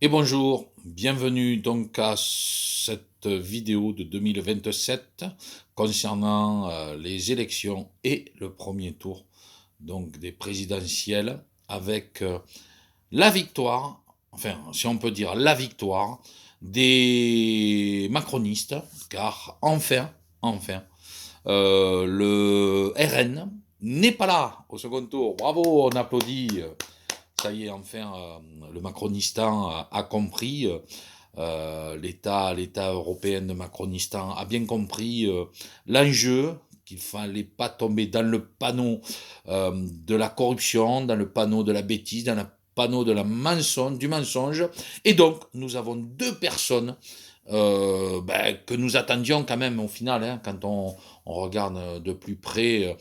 Et bonjour, bienvenue donc à cette vidéo de 2027 concernant les élections et le premier tour donc des présidentielles avec la victoire, enfin si on peut dire la victoire des macronistes, car le RN n'est pas là au second tour. Bravo, on applaudit. Ça y est, enfin, le Macronistan a compris, l'État européen de Macronistan a bien compris l'enjeu, qu'il fallait pas tomber dans le panneau de la corruption, dans le panneau de la bêtise, dans le panneau de du mensonge. Et donc, nous avons deux personnes que nous attendions quand même au final, hein, quand on regarde de plus près,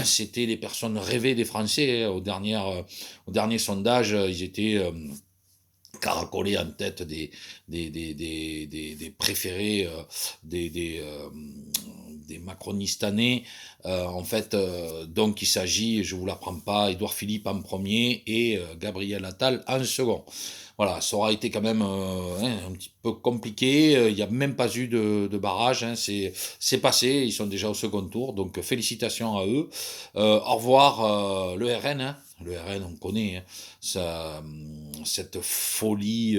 c'était les personnes rêvées des Français. Hein, au dernier sondage, ils étaient caracolés en tête des préférés des macronistanais. En fait, donc il s'agit, je vous l'apprends pas, Édouard Philippe en premier et Gabriel Attal en second. Voilà, ça aura été quand même un petit peu compliqué. Il n'y a même pas eu de barrage. Hein, c'est passé. Ils sont déjà au second tour. Donc félicitations à eux. Au revoir le RN. Hein. Le RN, on connaît hein, cette folie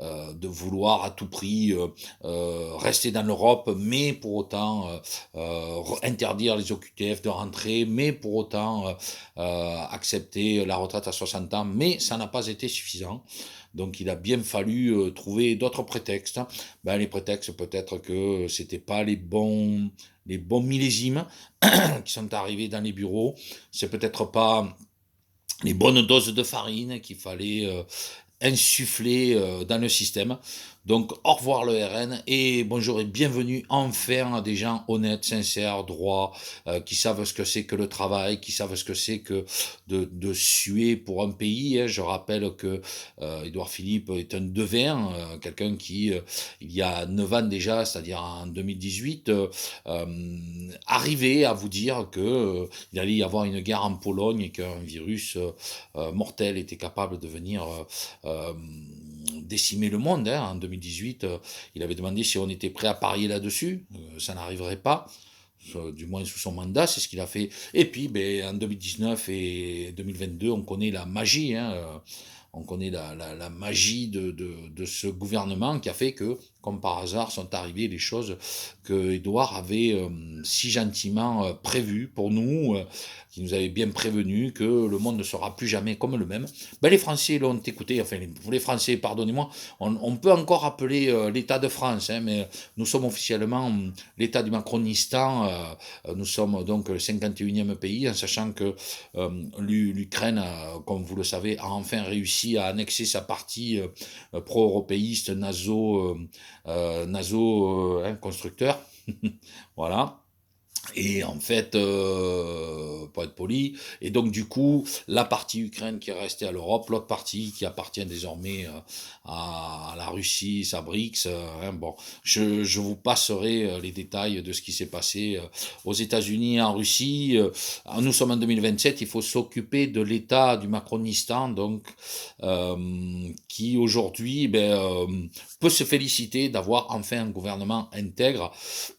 de vouloir à tout prix rester dans l'Europe, mais pour autant interdire les OQTF de rentrer, mais pour autant accepter la retraite à 60 ans. Mais ça n'a pas été suffisant. Donc il a bien fallu trouver d'autres prétextes. Ben, les prétextes, peut-être que c'était pas les bons millésimes qui sont arrivés dans les bureaux. C'est peut-être pas les bonnes doses de farine qu'il fallait insuffler dans le système. Donc au revoir le RN et bonjour et bienvenue enfin à des gens honnêtes, sincères, droits, qui savent ce que c'est que le travail, qui savent ce que c'est que de suer pour un pays. Hein. Je rappelle que Édouard Philippe est un devin, quelqu'un qui, il y a 9 ans déjà, c'est-à-dire en 2018, arrivait à vous dire que il allait y avoir une guerre en Pologne et qu'un virus mortel était capable de venir décimer le monde. Hein. En 2018, il avait demandé si on était prêt à parier là-dessus. Ça n'arriverait pas, du moins sous son mandat, c'est ce qu'il a fait. Et puis, ben, en 2019 et 2022, on connaît la magie. Hein, on connaît la magie de ce gouvernement qui a fait que, comme par hasard, sont arrivées les choses que Édouard avait si gentiment prévues pour nous, qui nous avait bien prévenu que le monde ne sera plus jamais comme le même. Ben, les Français l'ont écouté, enfin les Français, pardonnez-moi, on peut encore appeler l'État de France, hein, mais nous sommes officiellement l'État du Macronistan, nous sommes donc le 51e pays, en sachant que l'Ukraine, comme vous le savez, a enfin réussi à annexer sa partie pro-européiste, nazo constructeur. Voilà. Et en fait, pour être poli, et donc du coup, la partie Ukraine qui est restée à l'Europe, l'autre partie qui appartient désormais à la Russie, sa BRICS, hein, bon, je vous passerai les détails de ce qui s'est passé aux États-Unis et en Russie. Nous sommes en 2027, il faut s'occuper de l'État du Macronistan, donc qui aujourd'hui peut se féliciter d'avoir enfin un gouvernement intègre.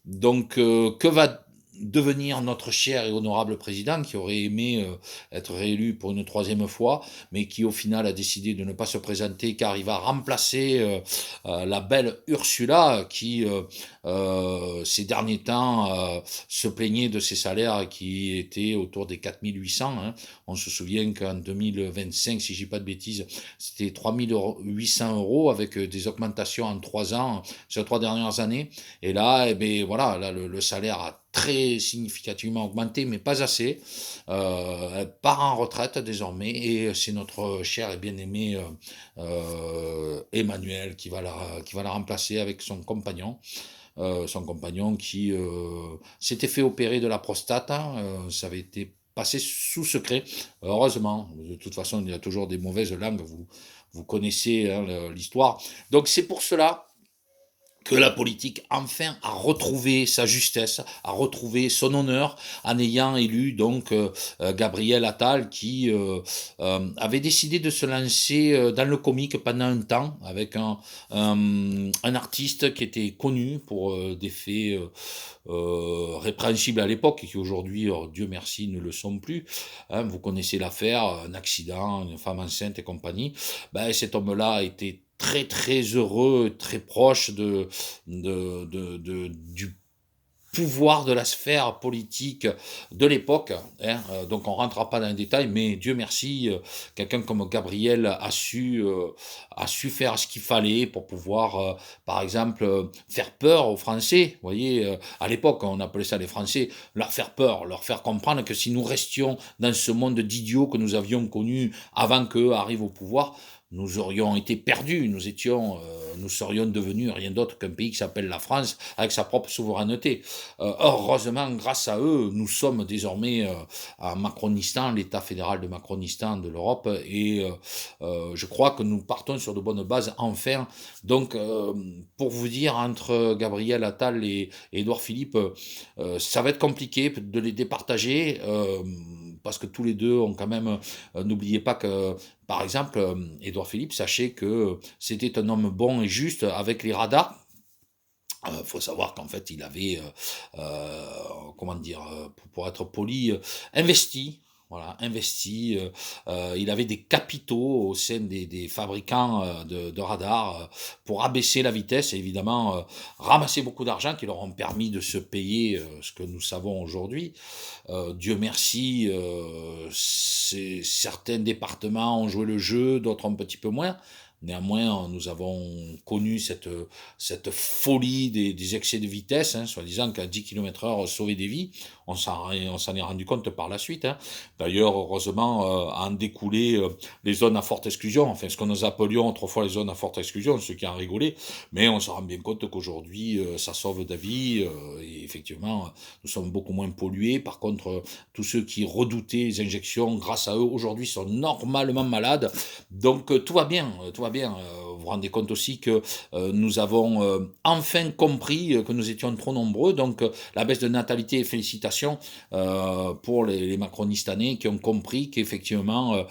Donc, que va devenir notre cher et honorable président qui aurait aimé être réélu pour une troisième fois, mais qui au final a décidé de ne pas se présenter car il va remplacer la belle Ursula qui ces derniers temps se plaignait de ses salaires qui étaient autour des 4800. Hein. On se souvient qu'en 2025, si je dis pas de bêtises, c'était 3800 euros avec des augmentations en 3 ans, sur les 3 dernières années. Et là, eh bien, voilà, là, le salaire a très significativement augmenté, mais pas assez. Elle part en retraite désormais et c'est notre cher et bien-aimé Emmanuel qui va la remplacer avec son compagnon qui s'était fait opérer de la prostate. Hein, ça avait été passé sous secret, heureusement. De toute façon, il y a toujours des mauvaises langues, vous connaissez hein, l'histoire. Donc c'est pour cela que la politique enfin a retrouvé sa justesse, a retrouvé son honneur en ayant élu donc Gabriel Attal qui avait décidé de se lancer dans le comique pendant un temps avec un artiste qui était connu pour des faits répréhensibles à l'époque et qui aujourd'hui, Dieu merci, ne le sont plus. Hein, vous connaissez l'affaire, un accident, une femme enceinte et compagnie. Ben, cet homme-là a été très très heureux, très proche du pouvoir de la sphère politique de l'époque. Hein. Donc on ne rentrera pas dans les détails, mais Dieu merci, quelqu'un comme Gabriel a su faire ce qu'il fallait pour pouvoir, par exemple, faire peur aux Français. Vous voyez, à l'époque, on appelait ça les Français, leur faire peur, leur faire comprendre que si nous restions dans ce monde d'idiots que nous avions connu avant qu'eux arrivent au pouvoir, nous aurions été perdus, nous serions devenus rien d'autre qu'un pays qui s'appelle la France, avec sa propre souveraineté. Heureusement, grâce à eux, nous sommes désormais à Macronistan, l'État fédéral de Macronistan de l'Europe, et je crois que nous partons sur de bonnes bases, enfin. Donc, pour vous dire, entre Gabriel Attal et Édouard Philippe, ça va être compliqué de les départager, parce que tous les deux ont quand même, n'oubliez pas que par exemple, Édouard Philippe, sachez que c'était un homme bon et juste avec les radars. Il faut savoir qu'en fait, il avait, comment dire, pour être poli, investi. Voilà, investi. Il avait des capitaux au sein des fabricants de radars pour abaisser la vitesse et évidemment ramasser beaucoup d'argent qui leur ont permis de se payer ce que nous savons aujourd'hui. Dieu merci, certains départements ont joué le jeu, d'autres un petit peu moins. Néanmoins, nous avons connu cette folie des excès de vitesse, hein, soi-disant qu'à 10 km/h sauver des vies. On s'en est rendu compte par la suite. Hein. D'ailleurs, heureusement, en découlé les zones à forte exclusion, enfin ce que nous appelions autrefois les zones à forte exclusion, ceux qui en rigolaient, mais on se rend bien compte qu'aujourd'hui, ça sauve des vies, et effectivement, nous sommes beaucoup moins pollués. Par contre, tous ceux qui redoutaient les injections, grâce à eux, aujourd'hui sont normalement malades. Donc tout va bien, tout va bien. Vous vous rendez compte aussi que nous avons enfin compris que nous étions trop nombreux. Donc la baisse de natalité, félicitations pour les macronistanais qui ont compris qu'effectivement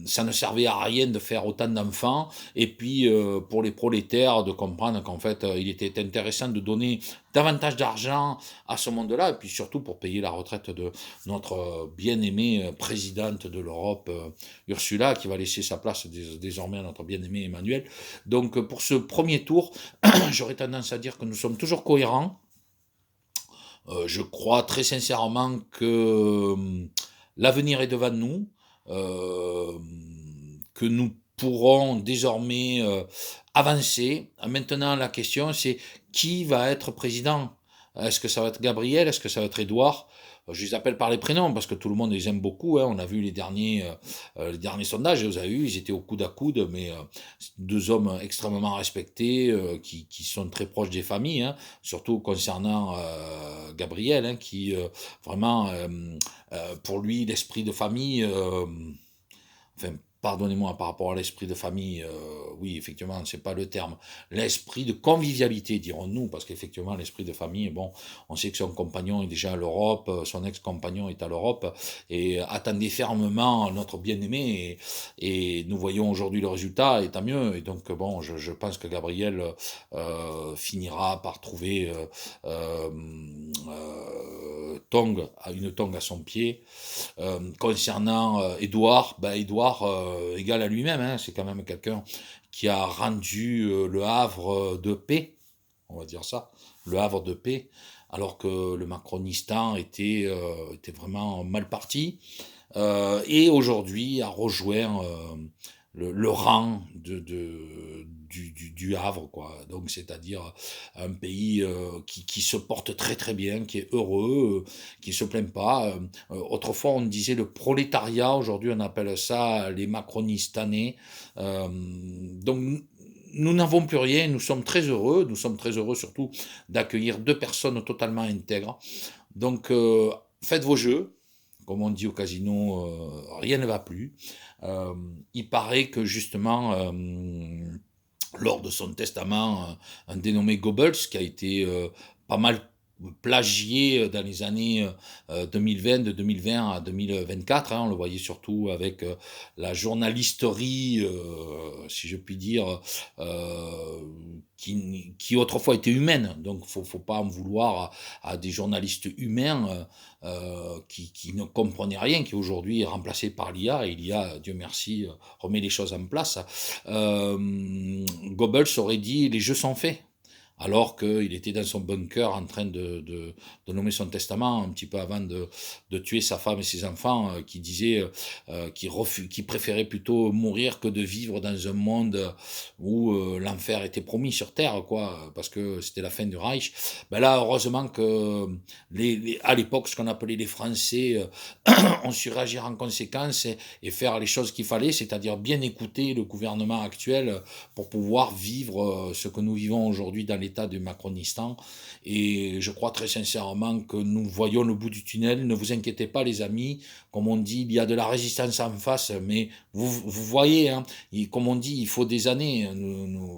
ça ne servait à rien de faire autant d'enfants. Et puis pour les prolétaires de comprendre qu'en fait il était intéressant de donner davantage d'argent à ce monde-là, et puis surtout pour payer la retraite de notre bien-aimée présidente de l'Europe, Ursula, qui va laisser sa place désormais à notre bien-aimé Emmanuel. Donc pour ce premier tour, j'aurais tendance à dire que nous sommes toujours cohérents. Je crois très sincèrement que l'avenir est devant nous, euh, que nous pourrons désormais avancer. Maintenant, la question, c'est qui va être président? Est-ce que ça va être Gabriel? Est-ce que ça va être Édouard? Je les appelle par les prénoms parce que tout le monde les aime beaucoup. Hein. On a vu les derniers sondages, vous avez vu, ils étaient au coude à coude, mais deux hommes extrêmement respectés qui sont très proches des familles, hein, surtout concernant Gabriel, hein, qui vraiment, pour lui, l'esprit de famille, enfin, pardonnez-moi par rapport à l'esprit de famille, oui, effectivement, c'est pas le terme. L'esprit de convivialité, dirons-nous, parce qu'effectivement, l'esprit de famille, bon, on sait que son compagnon est déjà à l'Europe, son ex-compagnon est à l'Europe, et attendait fermement notre bien-aimé, et nous voyons aujourd'hui le résultat, et tant mieux. Et donc, bon, je pense que Gabriel finira par trouver une tongue à son pied. Concernant Édouard, ben Édouard égal à lui-même, hein, c'est quand même quelqu'un qui a rendu le Havre de paix, on va dire ça, le Havre de paix, alors que le Macronistan était vraiment mal parti, et aujourd'hui a rejoint le rang du Havre, quoi. Donc, c'est-à-dire un pays qui se porte très très bien, qui est heureux, qui ne se plaint pas. Autrefois, on disait le prolétariat, aujourd'hui, on appelle ça les macronistanais. Donc, nous n'avons plus rien, nous sommes très heureux surtout d'accueillir deux personnes totalement intègres. Donc, faites vos jeux, comme on dit au casino, rien ne va plus. Il paraît que justement, lors de son testament, un dénommé Goebbels, qui a été pas mal plagié dans les années 2020, de 2020 à 2024. Hein. On le voyait surtout avec la journalisterie, si je puis dire, qui autrefois était humaine. Donc, faut pas en vouloir à des journalistes humains qui ne comprenaient rien, qui aujourd'hui est remplacé par l'IA. Et l'IA, Dieu merci, remet les choses en place. Goebbels aurait dit les jeux sont faits, alors qu'il était dans son bunker en train de nommer son testament un petit peu avant de tuer sa femme et ses enfants, qui disait qu'il préférait plutôt mourir que de vivre dans un monde où l'enfer était promis sur terre, quoi, parce que c'était la fin du Reich. Ben là, heureusement que à l'époque, ce qu'on appelait les Français ont su réagir en conséquence et faire les choses qu'il fallait, c'est-à-dire bien écouter le gouvernement actuel pour pouvoir vivre ce que nous vivons aujourd'hui dans l'État du Macronistan. Et je crois très sincèrement que nous voyons le bout du tunnel. Ne vous inquiétez pas, les amis. Comme on dit, il y a de la résistance en face, mais vous voyez, hein, comme on dit, il faut des années.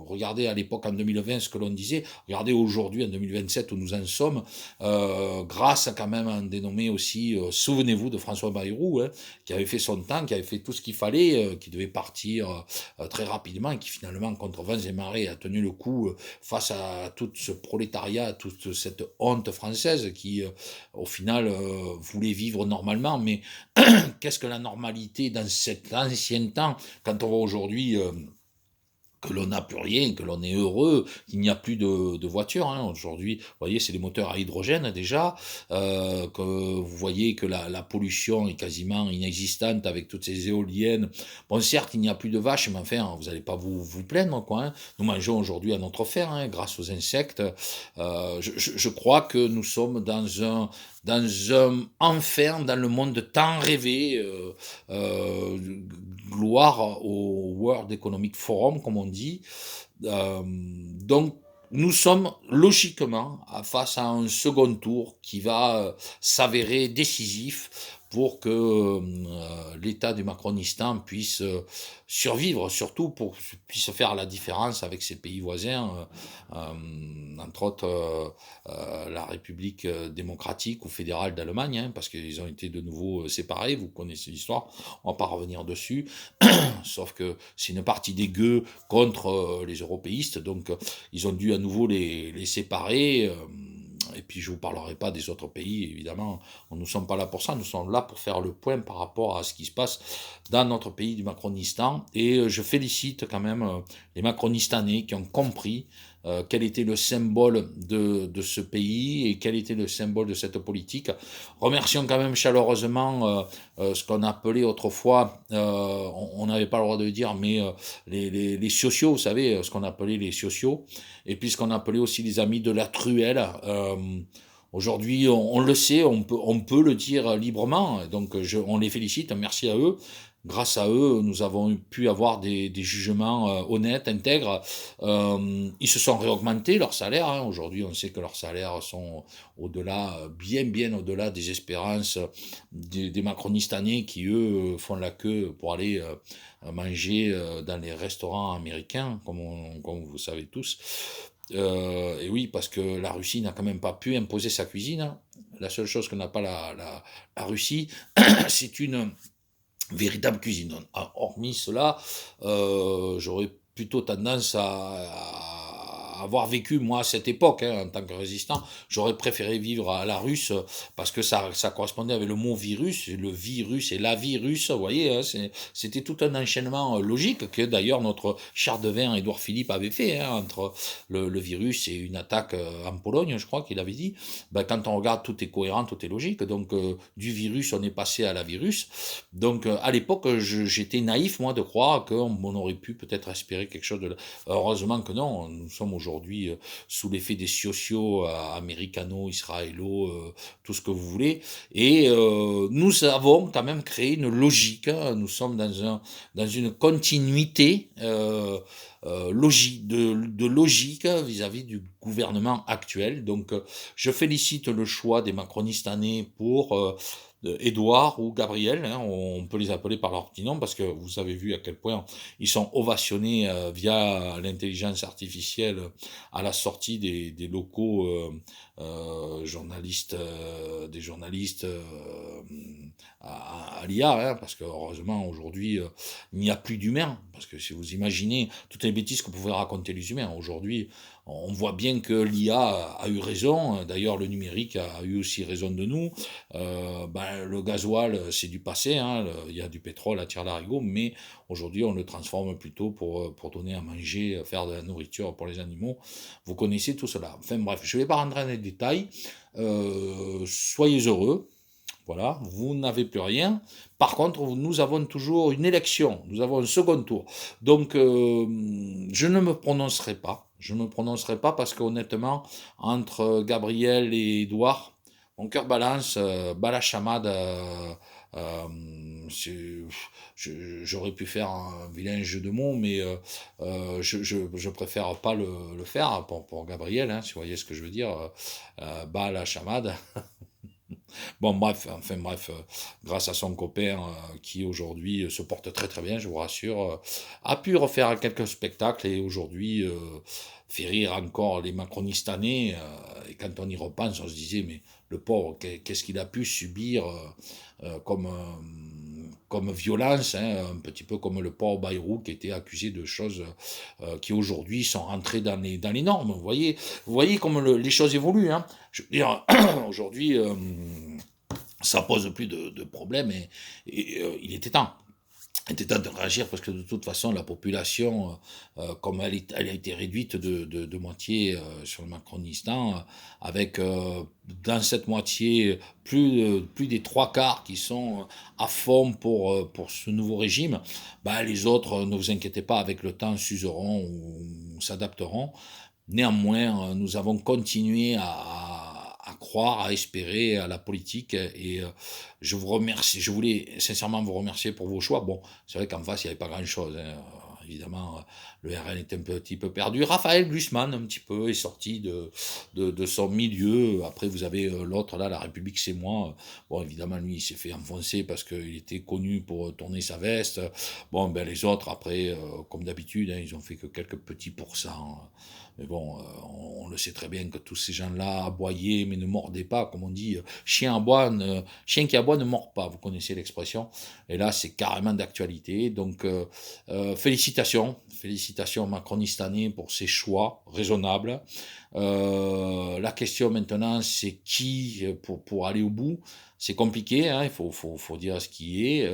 Regardez à l'époque en 2020 ce que l'on disait, regardez aujourd'hui en 2027 où nous en sommes, grâce à quand même un dénommé aussi, souvenez-vous de François Bayrou, hein, qui avait fait son temps, qui avait fait tout ce qu'il fallait, qui devait partir très rapidement et qui finalement, contre vents et marées, a tenu le coup face à tout ce prolétariat, à toute cette honte française qui, au final, voulait vivre normalement. Mais qu'est-ce que la normalité dans cet ancien temps, quand on voit aujourd'hui que l'on n'a plus rien, que l'on est heureux, qu'il n'y a plus de voitures. Hein. Aujourd'hui, vous voyez, c'est les moteurs à hydrogène déjà, que vous voyez que la pollution est quasiment inexistante avec toutes ces éoliennes. Bon, certes, il n'y a plus de vaches, mais enfin, vous n'allez pas vous plaindre, quoi. Hein. Nous mangeons aujourd'hui à notre faim, hein, grâce aux insectes. Je crois que nous sommes dans un enfer, dans le monde tant rêvé, gloire au World Economic Forum, comme on dit. Donc, nous sommes logiquement face à un second tour qui va s'avérer décisif pour que l'État du Macronistan puisse survivre, surtout pour puisse faire la différence avec ses pays voisins, entre autres la République démocratique ou fédérale d'Allemagne, hein, parce qu'ils ont été de nouveau séparés, vous connaissez l'histoire, on va pas revenir dessus, sauf que c'est une partie des gueux contre les européistes, donc ils ont dû à nouveau les séparer. Et puis je ne vous parlerai pas des autres pays, évidemment, nous ne sommes pas là pour ça, nous sommes là pour faire le point par rapport à ce qui se passe dans notre pays du Macronistan. Et je félicite quand même les Macronistanais qui ont compris quel était le symbole de ce pays et quel était le symbole de cette politique. Remercions quand même chaleureusement ce qu'on appelait autrefois, on n'avait pas le droit de le dire, mais les sociaux, vous savez, ce qu'on appelait les sociaux, et puis ce qu'on appelait aussi les amis de la truelle. Aujourd'hui, on le sait, on peut le dire librement, donc on les félicite, merci à eux. Grâce à eux, nous avons pu avoir des jugements honnêtes, intègres. Ils se sont réaugmentés leurs salaires. Hein. Aujourd'hui, on sait que leurs salaires sont au-delà, bien au-delà des espérances des macronistanais qui, eux, font la queue pour aller manger dans les restaurants américains, comme vous savez tous. Et oui, parce que la Russie n'a quand même pas pu imposer sa cuisine. Hein. La seule chose que n'a pas la Russie, c'est une véritable cuisine. Hormis cela, j'aurais plutôt tendance à avoir vécu, moi, à cette époque, hein, en tant que résistant, j'aurais préféré vivre à la russe, parce que ça correspondait avec le mot virus, le virus et la virus, vous voyez, hein, c'était tout un enchaînement logique, que d'ailleurs notre char de vin Édouard Philippe avait fait, hein, entre le virus et une attaque en Pologne, je crois qu'il avait dit. Ben, quand on regarde, tout est cohérent, tout est logique, donc du virus, on est passé à la virus. Donc à l'époque, j'étais naïf, moi, de croire qu'on aurait pu peut-être espérer quelque chose de... Heureusement que non, nous sommes aujourd'hui sous l'effet des sociaux américano-israélo, tout ce que vous voulez, et nous avons quand même créé une logique, hein, nous sommes dans une continuité de logique vis-à-vis du gouvernement actuel. Donc je félicite le choix des macronistanais pour Édouard ou Gabriel, hein, on peut les appeler par leur petit nom parce que vous avez vu à quel point ils sont ovationnés via l'intelligence artificielle à la sortie des locaux journalistes, des journalistes à l'IA, hein, parce que heureusement aujourd'hui il n'y a plus d'humains, parce que si vous imaginez toutes les bêtises que pouvaient raconter les humains, aujourd'hui on voit bien que l'IA a eu raison, d'ailleurs le numérique a eu aussi raison de nous. Ben, le gasoil, c'est du passé, hein, il y a du pétrole à tire-larigot, mais aujourd'hui, on le transforme plutôt pour donner à manger, faire de la nourriture pour les animaux. Vous connaissez tout cela. Enfin bref, je ne vais pas rentrer dans les détails. Soyez heureux. Voilà, vous n'avez plus rien. Par contre, nous avons toujours une élection, nous avons un second tour. Donc, je ne me prononcerai pas. Je ne me prononcerai pas parce qu'honnêtement, entre Gabriel et Édouard, mon cœur balance, Bala Chamad, j'aurais pu faire un vilain jeu de mots, mais je préfère pas le faire pour Gabriel, hein, si vous voyez ce que je veux dire. Bala Chamad. Bon, bref, enfin bref, grâce à son copain qui aujourd'hui se porte très très bien, je vous rassure, a pu refaire quelques spectacles et aujourd'hui fait rire encore les macronistanais. Et quand on y repense, on se disait, mais le pauvre, qu'est-ce qu'il a pu subir comme violence, hein, un petit peu comme le pauvre Bayrou qui était accusé de choses qui aujourd'hui sont rentrées dans les normes. Vous voyez comme les choses évoluent. Hein. Je veux dire, aujourd'hui, ça pose plus de problèmes et il était temps. Il était temps de réagir parce que de toute façon, la population, comme elle a été réduite de moitié sur le Macronistan, avec dans cette moitié plus des trois quarts qui sont à fond pour ce nouveau régime, bah, les autres, ne vous inquiétez pas, avec le temps, s'useront ou s'adapteront. Néanmoins, nous avons continué à croire, à espérer à la politique et je vous remercie. Je voulais sincèrement vous remercier pour vos choix. Bon, c'est vrai qu'en face, il n'y avait pas grand-chose. Hein. Évidemment, le RN était un petit peu perdu. Raphaël Glucksmann, un petit peu, est sorti de son milieu. Après, vous avez l'autre, là, La République, c'est moi. Bon, évidemment, lui, il s'est fait enfoncer parce qu'il était connu pour tourner sa veste. Bon, ben, les autres, après, comme d'habitude, hein, ils ont fait que quelques petits pourcents. Mais bon, on le sait très bien que tous ces gens-là aboyaient, mais ne mordaient pas, comme on dit, chien qui aboie ne mord pas, vous connaissez l'expression. Et là, c'est carrément d'actualité. Donc, félicitations, félicitations macronistanais pour ces choix raisonnables. La question maintenant, c'est qui pour aller au bout. C'est compliqué, hein, il faut dire ce qui est.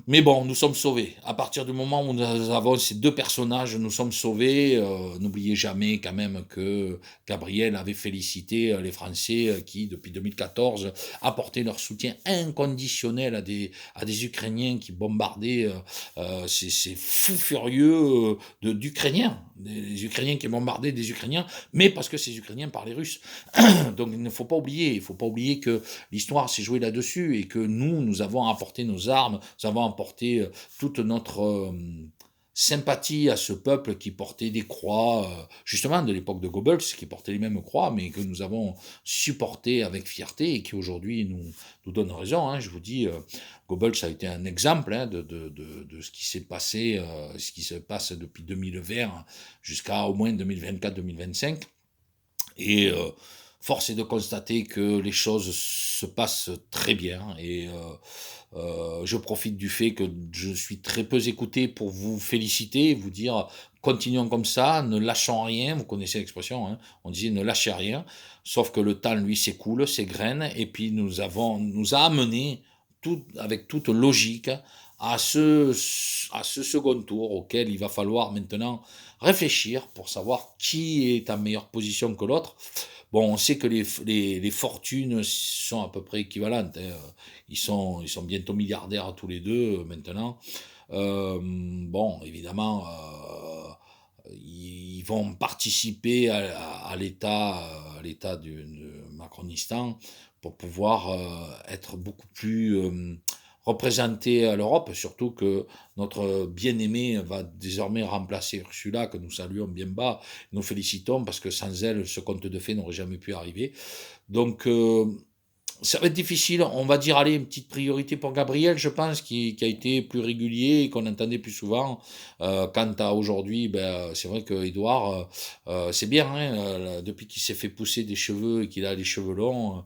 Mais bon, nous sommes sauvés. À partir du moment où nous avons ces deux personnages, nous sommes sauvés. N'oubliez jamais quand même que Gabriel avait félicité les Français qui, depuis 2014, apportaient leur soutien inconditionnel à des Ukrainiens qui bombardaient ces fous furieux d'Ukrainiens. Des Ukrainiens qui bombardaient des Ukrainiens, mais parce que ces Ukrainiens parlaient russe. Donc il ne faut pas oublier, il faut pas oublier que l'histoire s'est jouée là-dessus et que nous avons apporté nos armes, nous avons apporté toute notre sympathie à ce peuple qui portait des croix, justement de l'époque de Goebbels, qui portait les mêmes croix, mais que nous avons supporté avec fierté et qui aujourd'hui nous donne raison. Hein. Je vous dis, Goebbels a été un exemple hein, de ce qui s'est passé, ce qui se passe depuis 2020 jusqu'à au moins 2024-2025. Et force est de constater que les choses se passent très bien et je profite du fait que je suis très peu écouté pour vous féliciter, vous dire continuons comme ça, ne lâchons rien, vous connaissez l'expression, hein, on disait ne lâchez rien, sauf que le temps lui s'écoule, s'égrène et puis nous a amené avec toute logique à ce second tour auquel il va falloir maintenant réfléchir pour savoir qui est en meilleure position que l'autre. Bon, on sait que les fortunes sont à peu près équivalentes. Hein. Ils sont bientôt milliardaires tous les deux maintenant. Bon, évidemment, ils vont participer à l'état de Macronistan pour pouvoir être beaucoup plus représentés à l'Europe, surtout que notre bien-aimée va désormais remplacer Ursula, que nous saluons bien bas, nous félicitons, parce que sans elle, ce conte de fées n'aurait jamais pu arriver. Donc, Ça va être difficile. On va dire, allez, une petite priorité pour Gabriel, je pense, qui a été plus régulier et qu'on entendait plus souvent. Quant à aujourd'hui, ben, c'est vrai qu'Edouard, c'est bien, hein, depuis qu'il s'est fait pousser des cheveux et qu'il a les cheveux longs,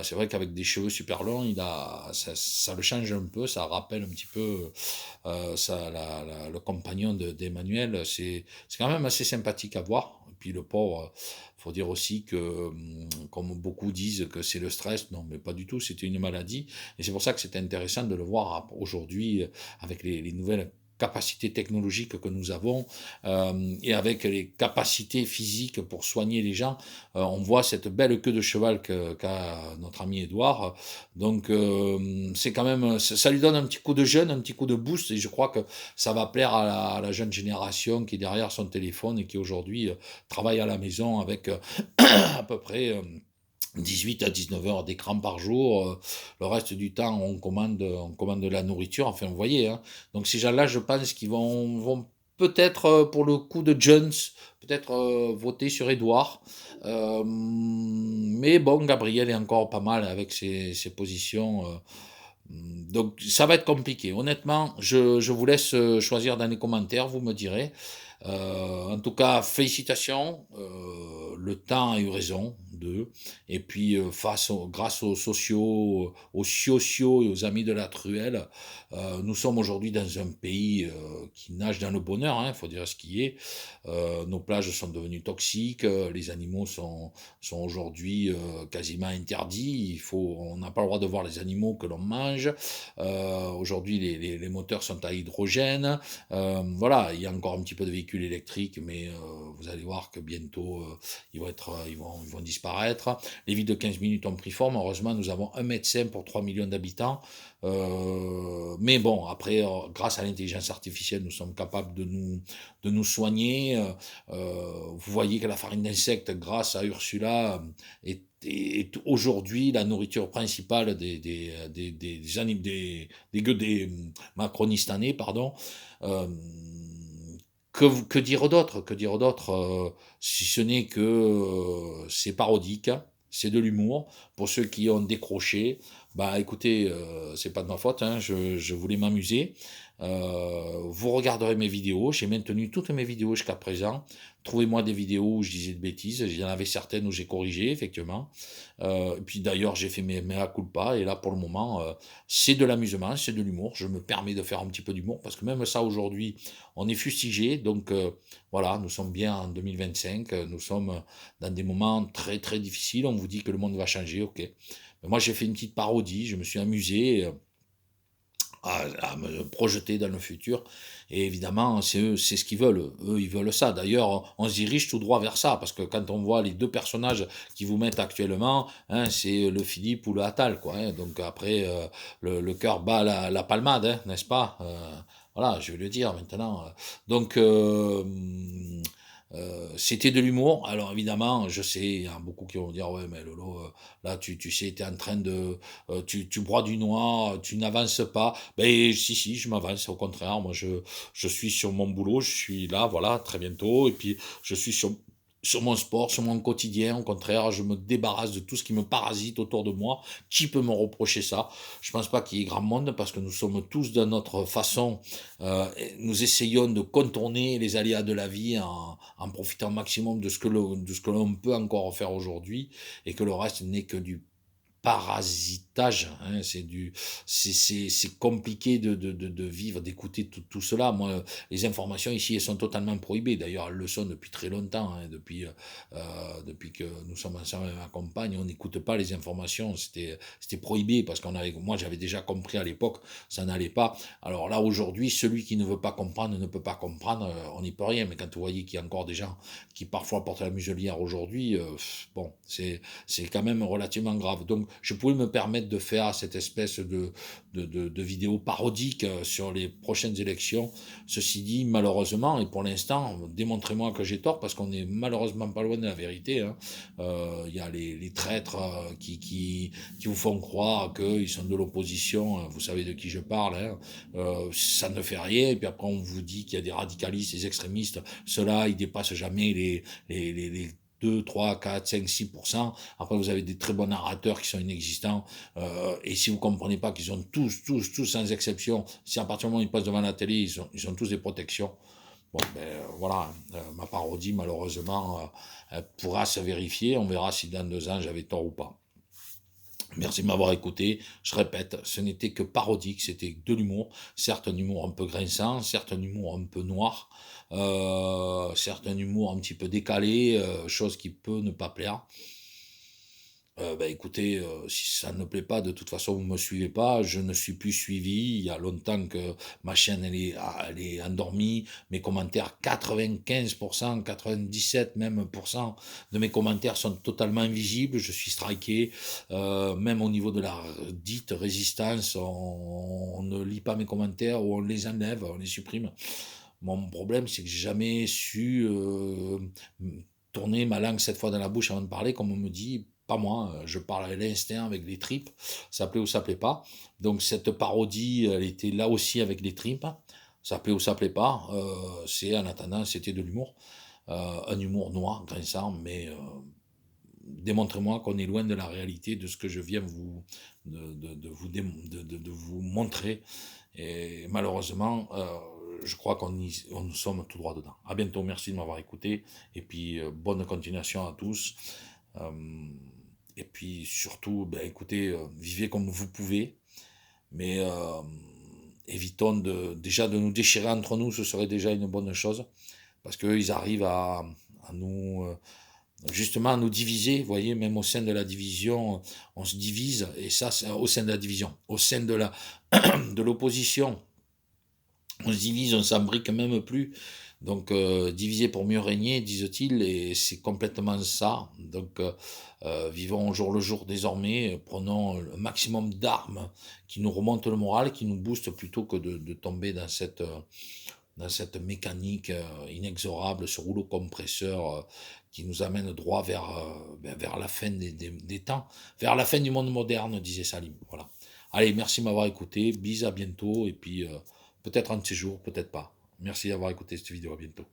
c'est vrai qu'avec des cheveux super longs, ça le change un peu, ça rappelle un petit peu le compagnon d'Emmanuel. C'est quand même assez sympathique à voir. Et puis le pauvre, faut dire aussi que, comme beaucoup disent que c'est le stress, non, mais pas du tout, c'était une maladie. Et c'est pour ça que c'est intéressant de le voir aujourd'hui avec les nouvelles capacités technologiques que nous avons et avec les capacités physiques pour soigner les gens. On voit cette belle queue de cheval qu'a notre ami Edouard. Donc c'est quand même, ça lui donne un petit coup de jeune, un petit coup de boost et je crois que ça va plaire à la jeune génération qui est derrière son téléphone et qui aujourd'hui travaille à la maison avec à peu près 18 à 19 heures d'écran par jour. Le reste du temps, on commande de la nourriture. Enfin, vous voyez, hein. Donc ces gens-là, je pense qu'ils vont peut-être, pour le coup de Jones, peut-être voter sur Edouard. Mais bon, Gabriel est encore pas mal avec ses positions. Donc ça va être compliqué. Honnêtement, je vous laisse choisir dans les commentaires, vous me direz. En tout cas, félicitations. Le temps a eu raison d'eux. Et puis, grâce aux sociaux, aux sociaux et aux amis de la truelle, nous sommes aujourd'hui dans un pays qui nage dans le bonheur, il faut dire ce qui est. Nos plages sont devenues toxiques, les animaux sont aujourd'hui quasiment interdits. On n'a pas le droit de voir les animaux que l'on mange. Aujourd'hui, les moteurs sont à hydrogène. Voilà, il y a encore un petit peu de véhicules électriques, mais vous allez voir que bientôt ils vont disparaître. Les villes de 15 minutes ont pris forme. Heureusement, nous avons un médecin pour 3 millions d'habitants. Mais bon, après, grâce à l'intelligence artificielle, nous sommes capables de nous soigner. Vous voyez que la farine d'insectes, grâce à Ursula, est aujourd'hui la nourriture principale des macronistanais, pardon. Euh, que dire d'autre? Que dire d'autre si ce n'est que c'est parodique, c'est de l'humour. Pour ceux qui ont décroché, bah écoutez, c'est pas de ma faute, hein, je voulais m'amuser. Vous regarderez mes vidéos, j'ai maintenu toutes mes vidéos jusqu'à présent. Trouvez-moi des vidéos où je disais de bêtises, il y en avait certaines où j'ai corrigé, effectivement. Et puis d'ailleurs, j'ai fait mes mea culpa, et là pour le moment, c'est de l'amusement, c'est de l'humour. Je me permets de faire un petit peu d'humour, parce que même ça aujourd'hui, on est fustigé, donc voilà, nous sommes bien en 2025, nous sommes dans des moments très très difficiles, on vous dit que le monde va changer, ok. Mais moi j'ai fait une petite parodie, je me suis amusé à me projeter dans le futur, et évidemment c'est ce qu'ils veulent, eux ils veulent ça. D'ailleurs on se dirige tout droit vers ça, parce que quand on voit les deux personnages qui vous mettent actuellement, hein, c'est le Philippe ou le Attal, quoi, hein. Donc après, le cœur bat la palmade, hein, n'est-ce pas? Voilà, je vais le dire maintenant. Donc, c'était de l'humour. Alors évidemment, je sais, il y a beaucoup qui vont dire, ouais, mais Lolo, là, tu sais, tu es en train de, tu broies du noir, tu n'avances pas. Ben, si, je m'avance. Au contraire, moi, je suis sur mon boulot, je suis là, voilà, très bientôt. Et puis, je suis sur mon sport, sur mon quotidien. Au contraire, je me débarrasse de tout ce qui me parasite autour de moi. Qui peut me reprocher ça? Je pense pas qu'il y ait grand monde, parce que nous sommes tous de notre façon, nous essayons de contourner les aléas de la vie en profitant au maximum de ce que l'on peut encore faire aujourd'hui, et que le reste n'est que du parasitage, hein, c'est compliqué de vivre, d'écouter tout cela. Moi, les informations ici, elles sont totalement prohibées. D'ailleurs, elles le sont depuis très longtemps, hein, depuis que nous sommes ensemble avec ma compagne, on n'écoute pas les informations. C'était prohibé, parce moi, j'avais déjà compris à l'époque, ça n'allait pas. Alors là, aujourd'hui, celui qui ne veut pas comprendre ne peut pas comprendre, on n'y peut rien. Mais quand vous voyez qu'il y a encore des gens qui parfois portent la muselière aujourd'hui, bon, c'est quand même relativement grave. Donc, je pouvais me permettre de faire cette espèce de vidéo parodique sur les prochaines élections. Ceci dit, malheureusement, et pour l'instant, démontrez-moi que j'ai tort, parce qu'on est malheureusement pas loin de la vérité, hein. Il y a les traîtres qui vous font croire qu'ils sont de l'opposition, hein. Vous savez de qui je parle, hein. Ça ne fait rien, et puis après on vous dit qu'il y a des radicalistes, des extrémistes, ceux-là, ils dépassent jamais les 2, 3, 4, 5, 6%. Après, vous avez des très bons narrateurs qui sont inexistants. Et si vous comprenez pas qu'ils ont tous, sans exception, si à partir du moment où ils passent devant la télé, ils ont tous des protections. Bon, ben voilà, ma parodie, malheureusement, elle pourra se vérifier. On verra si dans 2 ans, j'avais tort ou pas. Merci de m'avoir écouté. Je répète, ce n'était que parodique, c'était de l'humour. Certes, un humour un peu grinçant, certes, un humour un peu noir, certes, un humour un petit peu décalé, chose qui peut ne pas plaire. Bah, écoutez, si ça ne plaît pas, de toute façon, vous ne me suivez pas. Je ne suis plus suivi. Il y a longtemps que ma chaîne, elle est endormie. Mes commentaires, 95%, 97 même de mes commentaires sont totalement invisibles. Je suis striké. Même au niveau de la dite résistance, on ne lit pas mes commentaires ou on les enlève, on les supprime. Mon problème, c'est que j'ai jamais su tourner ma langue 7 fois dans la bouche avant de parler, comme on me dit. Pas moi, je parle à l'instinct avec les tripes, ça plaît ou ça plaît pas. Donc cette parodie, elle était là aussi avec les tripes, ça plaît ou ça plaît pas. C'est en attendant, c'était de l'humour, un humour noir, grinçant, mais démontrez-moi qu'on est loin de la réalité de ce que je viens de vous montrer. Et malheureusement, je crois on nous sommes tout droit dedans. À bientôt, merci de m'avoir écouté. Et puis, bonne continuation à tous. Et puis, surtout, ben, écoutez, vivez comme vous pouvez. Mais évitons déjà de nous déchirer entre nous, ce serait déjà une bonne chose. Parce qu'eux, ils arrivent à nous justement à nous diviser, vous voyez, même au sein de la division, on se divise, et ça, c'est au sein de la division, au sein de de l'opposition, on se divise, on s'embrique même plus. Donc, diviser pour mieux régner, disent-ils, et c'est complètement ça. Donc, vivons au jour le jour désormais, prenons le maximum d'armes qui nous remontent le moral, qui nous boostent plutôt que de tomber dans cette mécanique inexorable, ce rouleau compresseur qui nous amène droit vers la fin des temps, vers la fin du monde moderne, disait Salim. Voilà. Allez, merci de m'avoir écouté, bis, à bientôt, et puis peut-être un de ces jours, peut-être pas. Merci d'avoir écouté cette vidéo, à bientôt.